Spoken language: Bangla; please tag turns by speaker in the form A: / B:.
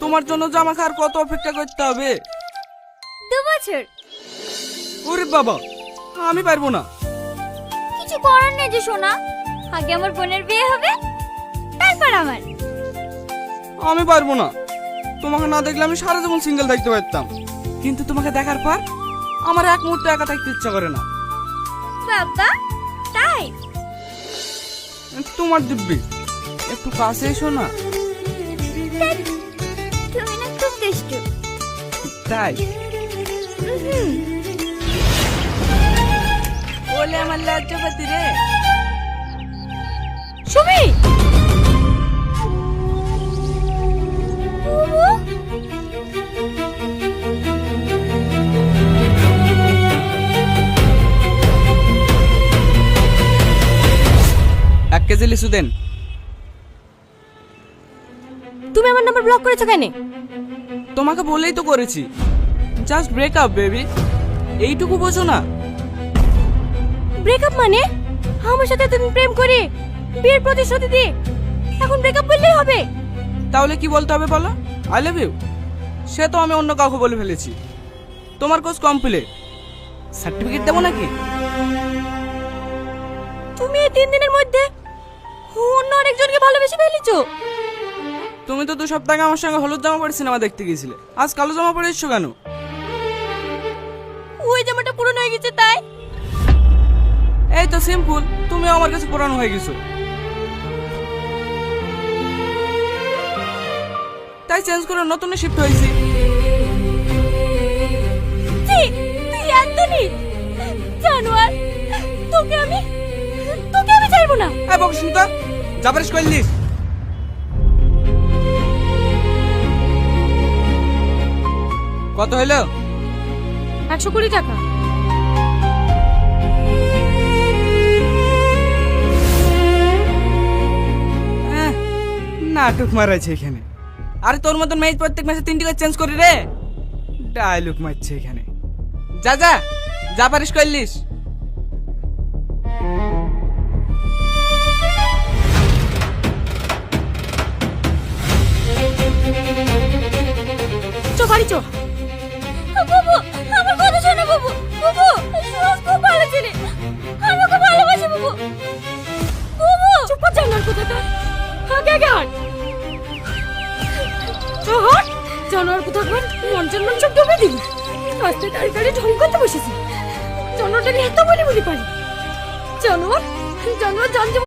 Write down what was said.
A: তোমার জন্য জামা খাওয়ার কত অপেক্ষা করতে হবে?
B: 2 বছর।
A: ওরে বাবা, আমি পারবো না।
B: কিছু করার নেই যে সোনা, আগে আমার বোনের বিয়ে হবে তারপর আমার।
A: আমি পারবো না। তোমাকে না দেখলে আমি সারা জীবন সিঙ্গেল থাকতে পারতাম, কিন্তু তোমাকে দেখার পর আমার এক মুহূর্ত একা থাকতে ইচ্ছা করে না।
B: বাবা তাই?
A: তোমার দিব্যি একটু কাছে এসো না।
B: তুমি না খুব দুষ্টু।
A: তাই বলে আমার লজ্জাপাতি রে।
B: সুমি,
A: এক কেজি লিচু দেন।
B: তুমি আমার নাম্বার ব্লক করেছো কেন?
A: তোমাকে বলেই তো করেছি, জাস্ট ব্রেক আপ বেবি, এইটুকু বোঝো না?
B: ব্রেকআপ মানে আমার সাথে তুমি প্রেম করে বিয়ের প্রতিশ্রুতি দিয়ে এখন ব্রেকআপ বললেই হবে?
A: তাহলে কি বলতে হবে বলো? I love you. সে তো আমি অন্য কাউকে বলে ফেলেছি। তোমার কোর্স কমপ্লিট, সার্টিফিকেট দেবো নাকি?
B: তুমি এই 3 দিনের মধ্যে অন্য আরেকজনকে ভালোবেসে ফেলেছো।
A: তুমি তো 2 সপ্তাহ আগে আমার সঙ্গে হলুদ জামা পরে সিনেমা দেখতে গিয়েছিলে, আজ কালো জামা পরে এসছো কেন?
B: ওই জামাটা পুরনো হয়ে গেছে তাই।
A: এই তো সিম্পল, তুমিও আমার কাছে পুরানো হয়ে গেছো, তাই চেঞ্জ করে নতুন শিফট হয়েছি।
B: তুই একদমই জানোয়ার, তোকে আমি চাইবো না।
A: এই বকসুনতা, যাবারিশ করলিস? কত হইলো?
B: 120 টাকা।
A: নাটক মারাইছে এখানে। আরে তোর মতন মেয়ে প্রত্যেক মাসে 3টি করে চেঞ্জ করি রে। ডায়লগ মারছে এখানে। যা যা, যা পারিস করলিস।
B: চো বাড়ি চো। বাবু, আমার কথা শোনো বাবু। বাবু, সুরজ খুব ভালো ছেলে, আমাকে ভালোবাসে বাবু। বাবু চুপ কর, জানার কথা তো আগে আগে হাট। হাট জানোয়ার কোথা কর, মন জন্ম সব ডুবে দিবি। আস্তে গাড়ি গাড়ি ঢং করতে বসেছি। জানোয়ারটাকে এত বলি পারি। জানোয়ার জানোয়ার জান